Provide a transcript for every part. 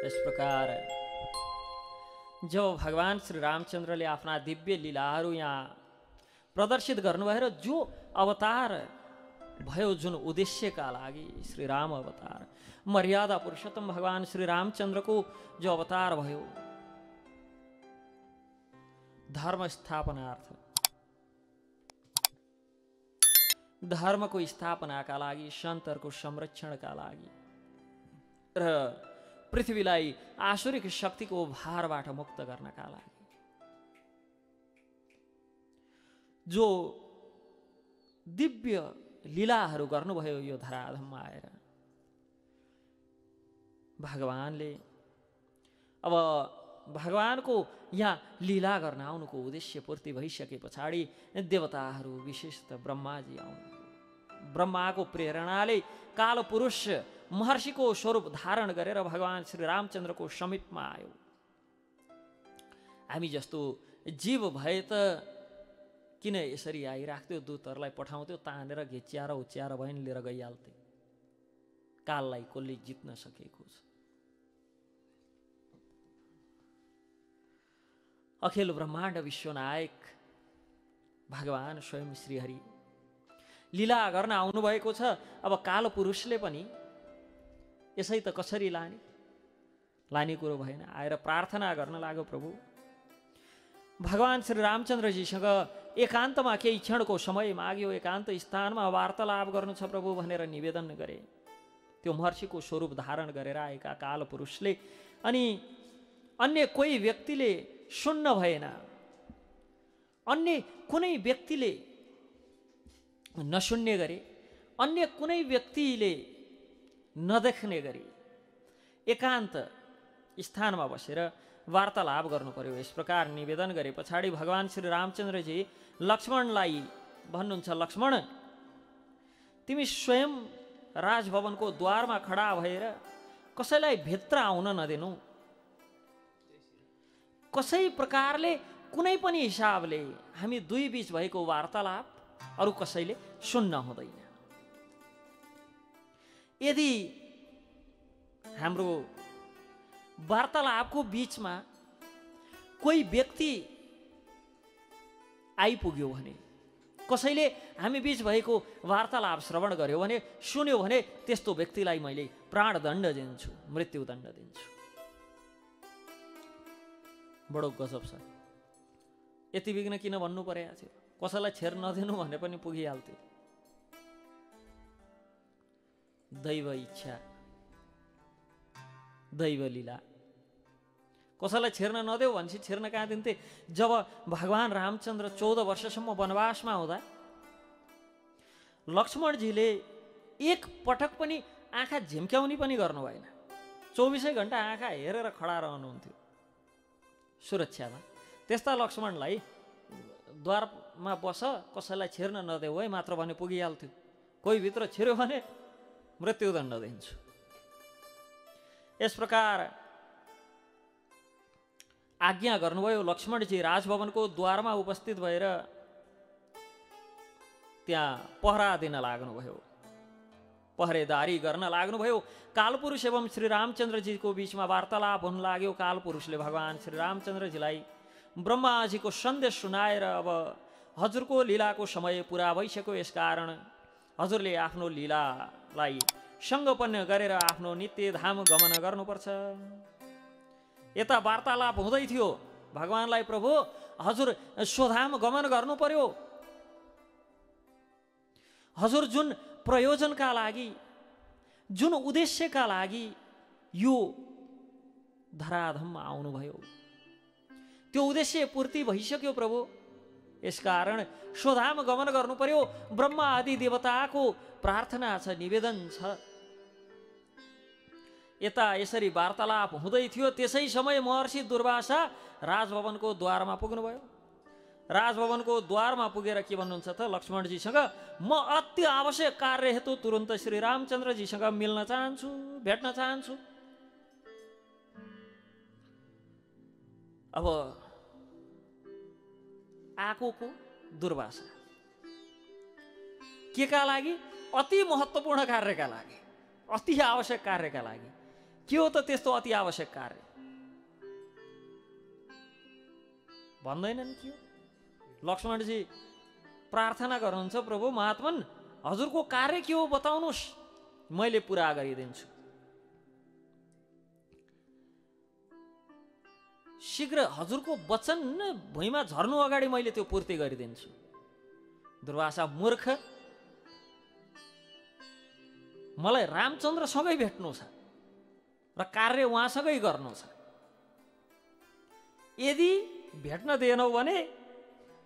इस प्रकार जब भगवान श्री रामचन्द्रले आफ्ना दिव्य लीलाहरू यहाँ प्रदर्शित गर्नुभयो र जो अवतार भयो, जुन उद्देश्यका लागि श्री राम अवतार, मर्यादा पुरुषोत्तम भगवान श्री रामचन्द्रको जो अवतार भयो धर्म स्थापनार्थ, धर्मको स्थापनाका लागि, सन्तहरूको संरक्षणका लागि र पृथ्वीलाई आसुरिक शक्तिको भारबाट मुक्त गर्नका लागि जो दिव्य लीलाहरू गर्नुभयो यो धराधाममा आएर भगवानले। अब भगवानको यहाँ लीला गर्न आउनुको उद्देश्य पूर्ति भइसके पछाडि देवताहरू विशेषतः ब्रह्माजी आउनु, ब्रह्माको प्रेरणाले कालपुरुष महर्षिको स्वरूप धारण गरेर भगवान श्री रामचन्द्रको समीपमा आयो। हामी जस्तो जीव भए त किन यसरी आइराख्थ्यो, दूतहरूलाई पठाउँथ्यो, तानेर घिच्याएर उच्याएर भएन लिएर गइहाल्थे। काललाई कसले जित्न सकेको छ? अखिल ब्रह्माण्ड विश्वनायक भगवान स्वयं श्रीहरि लीला गर्न आउनुभएको छ। अब कालपुरुषले पनि यसै त कसरी लाने कुरो भएन, आएर प्रार्थना गर्न लाग्यो। प्रभु भगवान श्री रामचन्द्रजीसँग एकान्तमा केही क्षणको समय माग्यो, एकान्त स्थानमा वार्तालाप गर्नु छ प्रभु भनेर निवेदन गरे। त्यो महर्षिको स्वरूप धारण गरेर आएका कालपुरुषले अनि अन्य कोही व्यक्तिले सुन्न भएन, अन्य कुनै व्यक्तिले नसुन्ने गरे, अन्य कुनै व्यक्तिले नदेख्ने गरी एकान्त स्थानमा बसेर वार्तालाप गर्नु पर्यो। यस प्रकार निवेदन गरे पछाडि भगवान श्री रामचन्द्रजी लक्ष्मणलाई भन्नुहुन्छ, लक्ष्मण तिमी स्वयं राजभवनको द्वारमा खडा भएर कसैलाई भित्र आउन नदिनु, कसै प्रकारले कुनै पनि हिसाबले हामी दुई बीच भएको वार्तालाप अरू कसैले सुन्न हुँदैन। यदि हाम्रो वार्तालापको बीचमा कोही व्यक्ति आइपुग्यो भने, कसैले हामी बीच भएको वार्तालाप श्रवण गर्यो भने, सुन्यो भने त्यस्तो व्यक्तिलाई मैले प्राणदण्ड दिन्छु, मृत्युदण्ड दिन्छु। बडो गजब छ। यति बिघ्न किन भन्नु परेको थियो? कसैलाई छेर नदिनु भने पनि पुगिहाल्थ्यो। दैव इच्छा, दैव लीला। कसैलाई छेर्न नदेऊ भनेपछि छेर्न कहाँ दिन्थे? जब भगवान रामचन्द्र 14 वर्षसम्म वनवासमा हुँदा लक्ष्मणजीले एक पटक पनि आँखा झिम्क्याउनी पनि गर्नु भएन। 24 घण्टा आँखा हेरेर खडा रहनुहुन्थ्यो सुरक्षामा। त्यस्ता लक्ष्मणलाई द्वारमा बस, कसैलाई छेर्न नदेऊ है मात्र भने पुगिहाल्थ्यो। कोही भित्र छिर्यो भने मृत्युदण्ड दिन्छु। यस प्रकार आज्ञा गर्नुभयो। लक्ष्मणजी राजभवनको द्वारमा उपस्थित भएर त्यहाँ पहरा दिन लाग्नुभयो, पहरेदारी गर्न लाग्नुभयो। कालपुरुष एवं श्री रामचन्द्रजीको बीचमा वार्तालाप हुन लाग्यो। कालपुरुषले भगवान श्री रामचन्द्रजीलाई ब्रह्माजीको सन्देश सुनाएर अब हजुरको लीलाको समय पुरा भइसक्यो, यसकारण हजुरले आफ्नो लीलालाई सङ्गोपन गरेर आफ्नो नित्य धाम गमन गर्नुपर्छ। यता वार्तालाप हुँदै थियो भगवानलाई, प्रभु हजुर स्वधाम गमन गर्नु पर्यो, हजुर जुन प्रयोजनका लागि, जुन उद्देश्यका लागि यो धराधाममा आउनुभयो त्यो उद्देश्य पूर्ति भइसक्यो प्रभु। यसकारण स्वधाम गमन गर्नु पर्यो। ब्रह्मा आदि देवताको प्रार्थना छ, निवेदन छ। यता यसरी वार्तालाप हुँदै थियो। त्यसै समय महर्षि दुर्वासा राजभवनको द्वारमा पुग्नुभयो। राजभवनको द्वारमा पुगेर के भन्नुहुन्छ त लक्ष्मणजीसँग, म अति आवश्यक कार्य हेतु तुरन्त श्री रामचन्द्रजीसँग मिल्न चाहन्छु, भेट्न चाहन्छु। अब आएको को दुर्वासा के का लागि? अति महत्त्वपूर्ण कार्यका लागि, अति आवश्यक कार्यका लागि। के हो त त्यस्तो अति आवश्यक कार्य? भन्दैनन् के हो? लक्ष्मणजी प्रार्थना गर्नुहुन्छ, प्रभु महात्मन हजुरको कार्य के हो बताउनुहोस्, मैले पुरा गरिदिन्छु। शीघ्र हजुरको वचन भुइँमा झर्नु अगाडि मैले त्यो पूर्ति गरिदिन्छु। दुर्वासा मूर्ख, मलाई रामचन्द्रसँगै भेट्नु छ र कार्य उहाँसँगै गर्नु छ। यदि भेट्न दिएनौ भने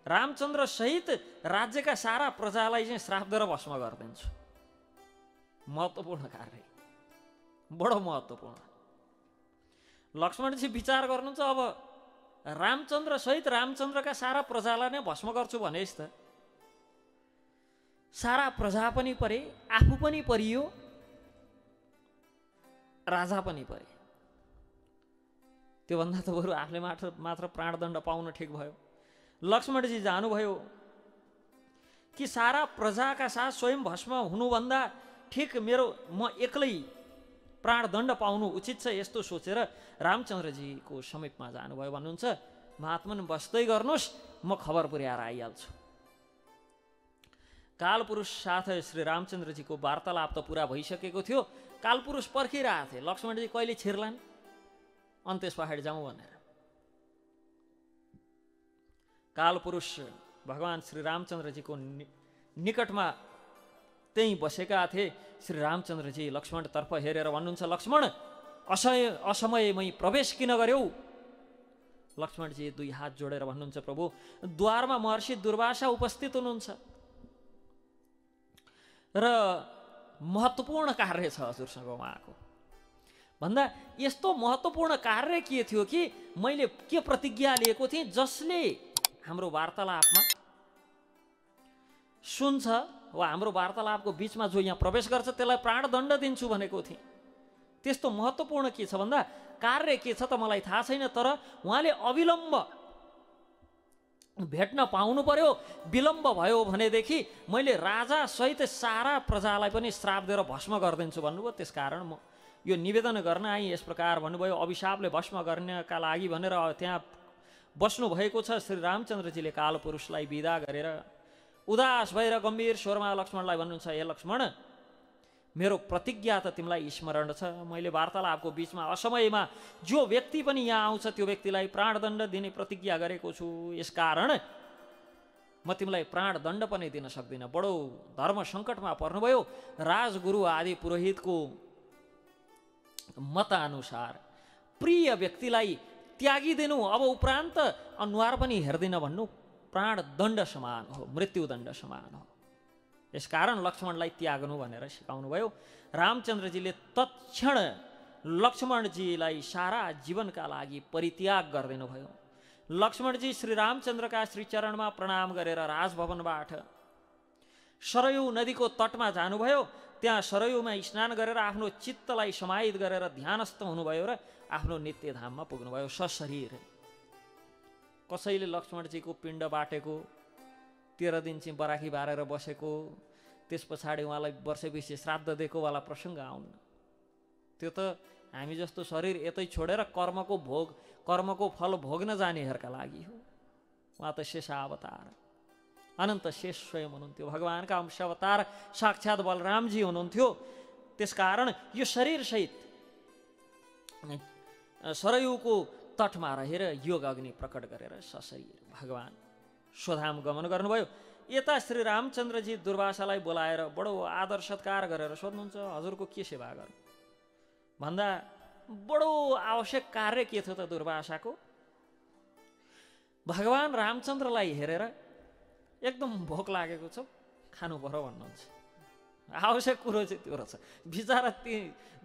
रामचन्द्र सहित राज्यका सारा प्रजालाई चाहिँ श्राप दिएर भस्म गरिदिन्छु। महत्त्वपूर्ण कार्य, बडो महत्त्वपूर्ण। लक्ष्मणजी विचार गर्नुहुन्छ, अब रामचन्द्र सहित रामचन्द्रका सारा प्रजालाई नै भस्म गर्छु भनेस् त सारा प्रजा पनि परे, आफू पनि परियो, राजा पनि परे। त्योभन्दा त बरु आफूले मात्र प्राणदण्ड पाउन ठिक भयो। लक्ष्मणजी जानुभयो कि सारा प्रजाका साथ स्वयं भस्म हुनुभन्दा ठिक म एक्लै प्राणदण्ड पाउनु उचित छ, यस्तो सोचेर रामचन्द्रजीको समीपमा जानुभयो। भन्नुहुन्छ, महात्मन बस्दै गर्नुहोस्, म खबर पुर्याएर आइहाल्छु। कालपुरुष साथ श्री रामचन्द्रजीको वार्तालाप त पुरा भइसकेको थियो। कालपुरुष पर्खिरहेको थिए लक्ष्मणजी कहिले छिर्लान् अनि त्यस पछाडि जाउँ भनेर। कालपुरुष भगवान श्री रामचन्द्रजीको निकटमा त्यहीँ बसेका थिए। श्री रामचन्द्रजी लक्ष्मणतर्फ हेरेर भन्नुहुन्छ, लक्ष्मण असमयमै प्रवेश किन गर्यौ? लक्ष्मणजी दुई हात जोडेर भन्नुहुन्छ, प्रभु द्वारमा महर्षि दुर्वासा उपस्थित हुनुहुन्छ र महत्त्वपूर्ण कार्य छ हजुरसँग उहाँको। भन्दा यस्तो महत्त्वपूर्ण कार्य के थियो कि मैले के प्रतिज्ञा लिएको थिएँ, जसले हाम्रो वार्तालापमा सुन्छ वा हाम्रो वार्तालापको बिचमा जो यहाँ प्रवेश गर्छ त्यसलाई प्राणदण्ड दिन्छु भनेको थिएँ। त्यस्तो महत्त्वपूर्ण के छ भन्दा कार्य के छ त मलाई थाहा छैन, तर उहाँले अविलम्ब भेट्न पाउनु पर्यो। विलम्ब भयो भनेदेखि मैले राजा सहित सारा प्रजालाई पनि श्राप दिएर भस्म गरिदिन्छु भन्नुभयो। त्यसकारण म यो निवेदन गर्न आएँ। यस प्रकार भन्नुभयो, अभिशापले भस्म गर्नका लागि भनेर त्यहाँ बस्नु भएको छ। श्री रामचन्द्रजीले कालपुरुषलाई विदा गरेर उदास भएर गम्भीर स्वरमा लक्ष्मणलाई भन्नुहुन्छ, हे लक्ष्मण, मेरो प्रतिज्ञा त तिमीलाई स्मरण छ। मैले वार्तालापको बिचमा असमयमा जो व्यक्ति पनि यहाँ आउँछ त्यो व्यक्तिलाई प्राणदण्ड दिने प्रतिज्ञा गरेको छु। यसकारण म तिमीलाई प्राणदण्ड पनि दिन सक्दिनँ। बडो धर्म सङ्कटमा पर्नुभयो। राजगुरु आदि पुरोहितको मतानुसार प्रिय व्यक्तिलाई त्यागिदिनु, अब उपरान्त अनुहार पनि हेर्दिन भन्नु प्राणदण्ड समान हो, मृत्युदण्ड समान हो। यसकारण लक्ष्मणलाई त्याग्नु भनेर सिकाउनु भयो। रामचन्द्रजीले तत्क्षण लक्ष्मणजीलाई सारा जीवनका लागि परित्याग गरिदिनु भयो। लक्ष्मणजी श्री रामचन्द्रका श्रीचरणमा प्रणाम गरेर राजभवनबाट सरयू नदीको तटमा जानुभयो। त्यहाँ सरयूमा स्नान गरेर आफ्नो चित्तलाई समाहित गरेर ध्यानस्थ हुनुभयो र आफ्नो नित्यधाममा पुग्नुभयो सशरीर। कसैले लक्ष्मणजीको पिण्ड बाटेको, 13 दिन चाहिँ बराखी बारेर बसेको, त्यस पछाडि उहाँलाई वर्षपछि श्राद्ध दिएको वाला प्रसङ्ग आउन्। त्यो त हामी जस्तो शरीर यतै छोडेर कर्मको फल भोग्न जानेहरूका लागि हो। उहाँ त शेषावतार, अनन्त शेष स्वयं हुनुहुन्थ्यो। भगवानका अंश अवतार साक्षात् बलरामजी हुनुहुन्थ्यो। त्यसकारण यो शरीरसहित सरयूको तटमा रहेर योग अग्नि प्रकट गरेर सशरीर भगवान स्वधाम गमन गर्नुभयो। यता श्री रामचन्द्रजी दुर्वासालाई बोलाएर बडो आदर सत्कार गरेर सोध्नुहुन्छ, हजुरको के सेवा गर्नु भन्दा बडो आवश्यक कार्य के थियो त दुर्वासाको? भगवान रामचन्द्रलाई हेरेर एकदम भोक लागेको छ, खानु पर्यो भन्नुहुन्छ। आवश्यक कुरो चाहिँ त्यो रहेछ। बिचरा ती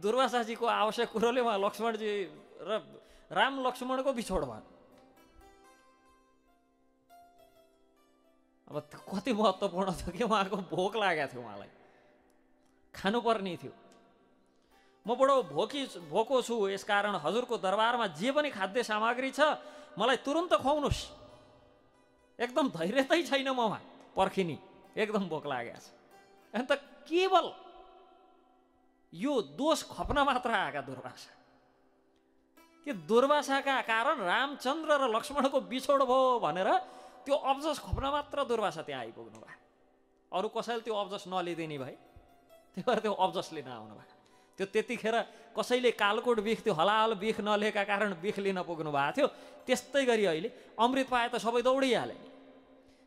दुर्वासाजीको आवश्यक कुरोले उहाँ लक्ष्मणजी र राम लक्ष्मणको बिछोड भयो। अब कति महत्त्वपूर्ण थियो कि उहाँको भोक लागेको थियो, उहाँलाई खानुपर्ने थियो। म बडो भोको छु, यसकारण हजुरको दरबारमा जे पनि खाद्य सामग्री छ मलाई तुरुन्त खुवाउनुहोस्। एकदम धैर्यतै छैन ममा पर्खिनी, एकदम भोक लागेको छ। अन्त केवल यो दोष खप्न मात्र आएका दुर्वासा, त्यो दुर्वासाका कारण रामचन्द्र र लक्ष्मणको बिछोड भयो भनेर त्यो अब्जस खोप्न मात्र दुर्वासा त्यहाँ आइपुग्नु भयो। अरू कसैले त्यो अब्जस नलिदिने भए, त्यही भएर त्यो अब्जस लिन आउनु भयो। त्यो त्यतिखेर कसैले कालकोट बिख, त्यो हलाल बिख नलिएका कारण बिख लिन पुग्नु भएको थियो। त्यस्तै गरी अहिले अमृत पाए त सबै दौडिहाले।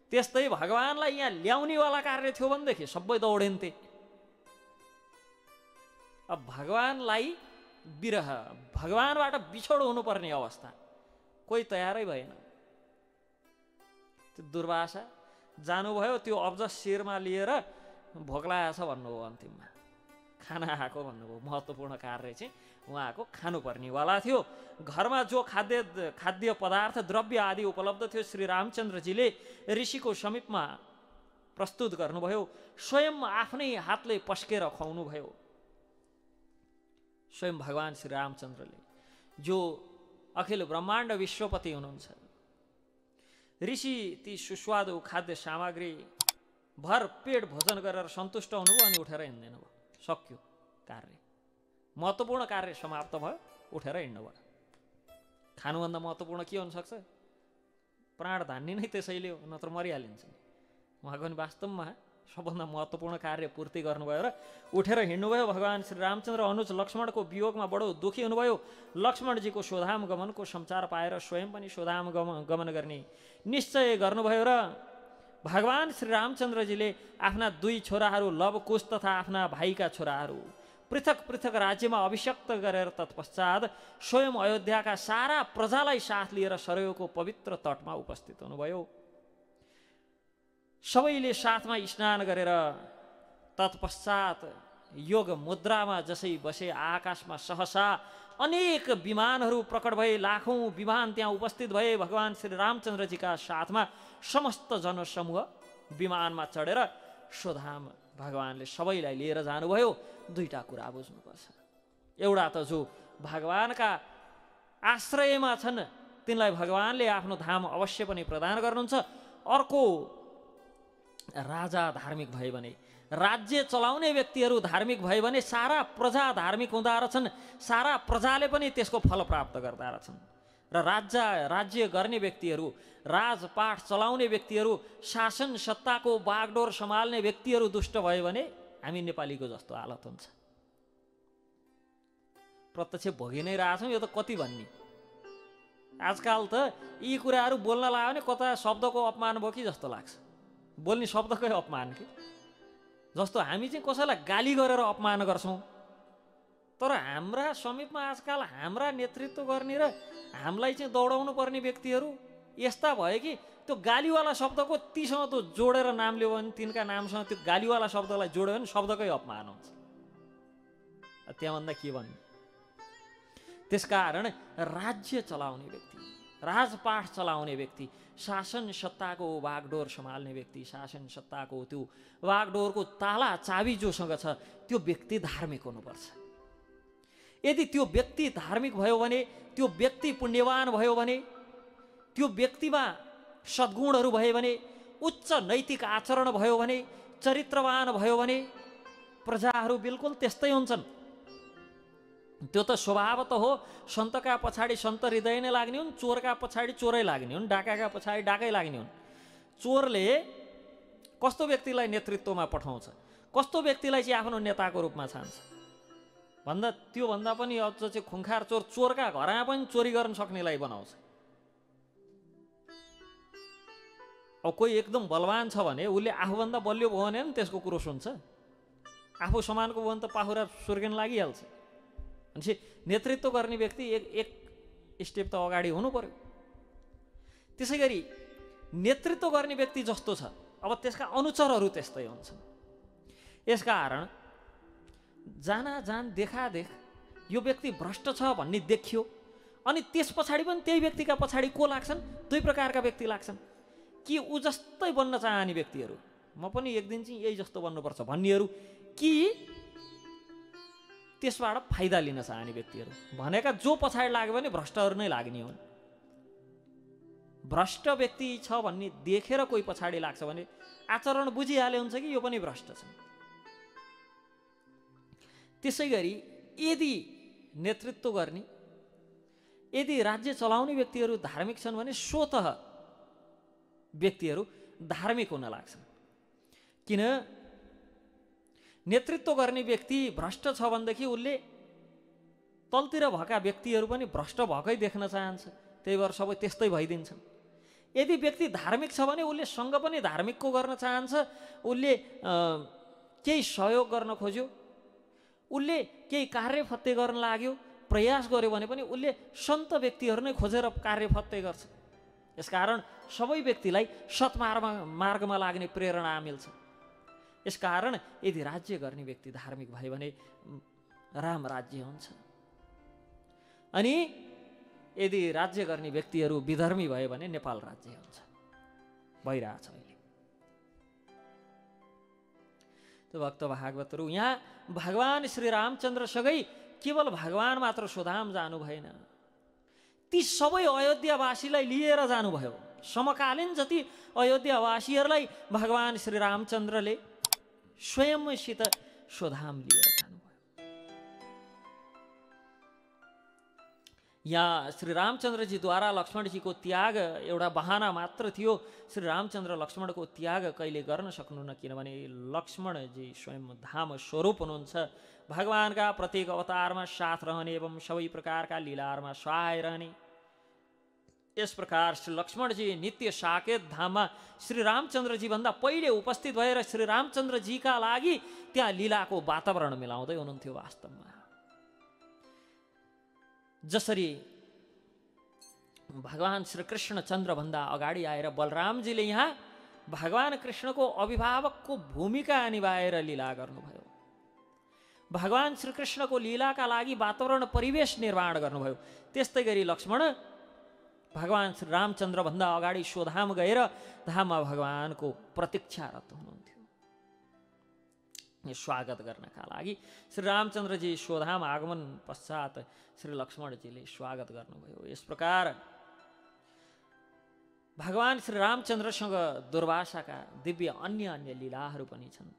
त्यस्तै भगवान्लाई यहाँ ल्याउनेवाला कार्य थियो भनेदेखि सबै दौडिन्थे। अब भगवान्लाई विरह, भगवानबाट बिछोड हुनुपर्ने अवस्था कोही तयारै भएन। त्यो दुर्वासा जानुभयो, त्यो अब्जस शिरमा लिएर भोक लागेछ भन्नुभयो, अन्तिममा खाना आएको भन्नुभयो। महत्त्वपूर्ण कार्य चाहिँ उहाँको खानुपर्नेवाला थियो। घरमा जो खाद्य पदार्थ द्रव्य आदि उपलब्ध थियो श्री रामचन्द्रजीले ऋषिको समीपमा प्रस्तुत गर्नुभयो। स्वयं आफ्नै हातले पस्केर खुवाउनुभयो। स्वयं भगवान श्री रामचन्द्रले, जो अखिल ब्रह्माण्ड विश्वपति हुनुहुन्छ, ऋषि ती सुस्वादु खाद्य सामग्री भर पेट भोजन गरेर सन्तुष्ट हुनुभयो अनि उठेर हिँड्दैन भयो। सक्यो कार्य, महत्त्वपूर्ण कार्य समाप्त भयो, उठेर हिँड्नुभयो। खानुभन्दा महत्त्वपूर्ण के हुनसक्छ? प्राण धान्ने नै त्यसैले हो, नत्र मरिहालिन्छ। उहाँको पनि वास्तवमा सबभन्दा महत्त्वपूर्ण कार्य पूर्ति गर्नुभयो र उठेर हिँड्नुभयो। भगवान श्री रामचन्द्र अनुज लक्ष्मणको वियोगमा बडो दुखी हुनुभयो। लक्ष्मणजीको स्वधाम गमनको समाचार पाएर स्वयं पनि स्वधाम गमन गर्ने निश्चय गर्नुभयो र भगवान श्री रामचन्द्रजीले आफ्ना दुई छोराहरू लवकुश तथा आफ्ना भाइका छोराहरू पृथक पृथक राज्यमा अभिषक्त गरेर तत्पश्चात स्वयं अयोध्याका सारा प्रजालाई साथ लिएर सरयूको पवित्र तटमा उपस्थित हुनुभयो। सबैले साथमा स्नान गरेर तत्पश्चात योग मुद्रामा जसै बसे आकाशमा सहसा अनेक विमानहरू प्रकट भए। लाखौं विमान त्यहाँ उपस्थित भए। भगवान श्री रामचन्द्रजीका साथमा समस्त जनसमूह विमानमा चढेर स्वधाम भगवानले सबैलाई लिएर जानुभयो। दुईटा कुरा बुझ्नुपर्छ। एउटा त जो भगवानका आश्रयमा छन् तिनलाई भगवानले आफ्नो धाम अवश्य पनि प्रदान गर्नुहुन्छ। अर्को, राजा धार्मिक भए भने, राज्य चलाउने व्यक्तिहरू धार्मिक भए भने सारा प्रजा धार्मिक हुँदा रहेछन्। सारा प्रजाले पनि त्यसको फल प्राप्त गर्दा रहेछन्। र राज्य गर्ने व्यक्तिहरू, राजपाठ चलाउने व्यक्तिहरू, शासन सत्ताको बागडोर सम्हाल्ने व्यक्तिहरू दुष्ट भयो भने हामी नेपालीको जस्तो हालत हुन्छ। प्रत्यक्ष भोगि नै रहेछौँ। यो त कति भन्ने, आजकल त यी कुराहरू बोल्न लाग्यो भने कता शब्दको अपमान भयो कि जस्तो लाग्छ। बोल्ने शब्दकै अपमान कि जस्तो हामी चाहिँ कसैलाई गाली गरेर अपमान गर्छौँ। तर हाम्रा समीपमा आजकल हाम्रा नेतृत्व गर्ने र हामीलाई चाहिँ दौडाउनु पर्ने व्यक्तिहरू यस्ता भयो कि त्यो गालीवाला शब्दको तीसँग त्यो जोडेर नाम लियो भने, तिनका नामसँग त्यो गालीवाला शब्दलाई जोड्यो भने शब्दकै अपमान हुन्छ। त्यहाँभन्दा के भन्ने? त्यसकारण राज्य चलाउने व्यक्ति, राजपाठ चलाउने व्यक्ति, शासन सत्ताको बागडोर सम्हाल्ने व्यक्ति, शासन सत्ताको त्यो बागडोरको ताला चाबी जोसँग छ त्यो व्यक्ति धार्मिक हुनुपर्छ। यदि त्यो व्यक्ति धार्मिक भयो भने, त्यो व्यक्ति पुण्यवान भयो भने, त्यो व्यक्तिमा सद्गुणहरू भयो भने, उच्च नैतिक आचरण भयो भने, चरित्रवान भयो भने प्रजाहरू बिल्कुल त्यस्तै हुन्छन्। त्यो त स्वभाव त हो। सन्तका पछाडि सन्त हृदय नै लाग्ने हुन्, चोरका पछाडि चोरै लाग्ने हुन्, डाकाका पछाडि डाकै लाग्ने हुन्। चोरले कस्तो व्यक्तिलाई नेतृत्वमा पठाउँछ, कस्तो व्यक्तिलाई चाहिँ आफ्नो नेताको रूपमा छान्छ भन्दा त्योभन्दा पनि अझ चाहिँ खुङ्खार चोर चोरका घरमा पनि चोरी गर्न सक्नेलाई बनाउँछ। अब कोही एकदम बलवान छ भने उसले आफूभन्दा बलियो भयो भने त्यसको कुरो सुन्छ। आफू समानको भयो भने त पाखुरा सुर्किन लागिहाल्छ। भनेपछि नेतृत्व गर्ने व्यक्ति एक स्टेप त अगाडि हुनु पर्यो। त्यसै गरी नेतृत्व गर्ने व्यक्ति जस्तो छ अब त्यसका अनुचरहरू त्यस्तै हुन्छन्। यसकारण जान देखादेख यो व्यक्ति भ्रष्ट छ भन्ने देखियो अनि त्यस पछाडि पनि त्यही व्यक्तिका पछाडि को लाग्छन्? दुई प्रकारका व्यक्ति लाग्छन्। कि ऊ जस्तै बन्न चाहने व्यक्तिहरू, म पनि एक दिन चाहिँ यही जस्तो बन्नुपर्छ भन्नेहरू, कि त्यसबाट फाइदा लिन चाहने व्यक्तिहरू। भनेका जो पछाडि लाग्यो भने भ्रष्टहरू नै लाग्ने हुन्। भ्रष्ट व्यक्ति छ भन्ने देखेर कोही पछाडि लाग्छ भने आचरण बुझिहाले हुन्छ कि यो पनि भ्रष्ट छ। त्यसै गरी यदि नेतृत्व गर्ने, यदि राज्य चलाउने व्यक्तिहरू धार्मिक छन् भने स्वतः व्यक्तिहरू धार्मिक हुन लाग्छन्। किन नेतृत्व गर्ने व्यक्ति भ्रष्ट छ भनेदेखि उसले तलतिर भएका व्यक्तिहरू पनि भ्रष्ट भएकै देख्न चाहन्छ, त्यही भएर सबै त्यस्तै भइदिन्छन्। यदि व्यक्ति धार्मिक छ भने उसले सँग पनि धार्मिकको गर्न चाहन्छ, उसले केही सहयोग गर्न खोज्यो, उसले केही कार्यफत्ते गर्न लाग्यो, प्रयास गर्यो भने पनि उसले सन्त व्यक्तिहरू नै खोजेर कार्यफत्ते गर्छ। यसकारण सबै व्यक्तिलाई सत्मार्गमा लाग्ने प्रेरणा मिल्छ। यसकारण यदि राज्य गर्ने व्यक्ति धार्मिक भयो भने राम राज्य हुन्छ, अनि यदि राज्य गर्ने व्यक्तिहरू विधर्मी भयो भने नेपाल राज्य हुन्छ, भइरहेछ अहिले। त्यो भक्त भागवतहरू यहाँ भगवान श्री रामचन्द्रसँगै केवल भगवान मात्र स्वधाम जानु भएन, ती सबै अयोध्यावासीलाई लिएर जानुभयो। समकालीन जति अयोध्यावासीहरूलाई भगवान श्री रामचन्द्रले स्वयंसित स्वधाम लिएर जानुभयो। यहाँ श्री रामचन्द्रजीद्वारा लक्ष्मणजीको त्याग एउटा बहाना मात्र थियो। श्री रामचन्द्र लक्ष्मणको त्याग कहिले गर्न सक्नुहुन्न, किनभने लक्ष्मणजी स्वयं धाम स्वरूप हुनुहुन्छ। भगवानका प्रत्येक अवतारमा साथ रहने एवं सबै प्रकारका लीलाहरूमा सहाय रहने। यस प्रकार श्री लक्ष्मणजी नित्य साकेत धाममा श्री रामचन्द्रजी भन्दा पहिले उपस्थित भएर श्री रामचन्द्रजीका लागि त्यहाँ लीलाको वातावरण मिलाउँदै हुनुहुन्थ्यो। वास्तवमा जसरी भगवान श्री कृष्णचन्द्र भन्दा अगाडि आएर बलरामजीले यहाँ भगवान कृष्णको अभिभावकको भूमिका निभाएर लीला गर्नुभयो, भगवान श्री कृष्णको लीलाका लागि वातावरण परिवेश निर्माण गर्नुभयो, त्यस्तै गरी लक्ष्मण भगवान श्री रामचन्द्र भन्दा अगाडि स्वधाम गएर धाममा भगवानको प्रतीक्षारत हुनुहुन्थ्यो स्वागत गर्नका लागि। श्री रामचन्द्रजी स्वधाम आगमन पश्चात श्री लक्ष्मणजीले स्वागत गर्नुभयो। यस प्रकार भगवान श्री रामचन्द्रसँग दुर्वासाका दिव्य अन्य लीलाहरू पनि छन्।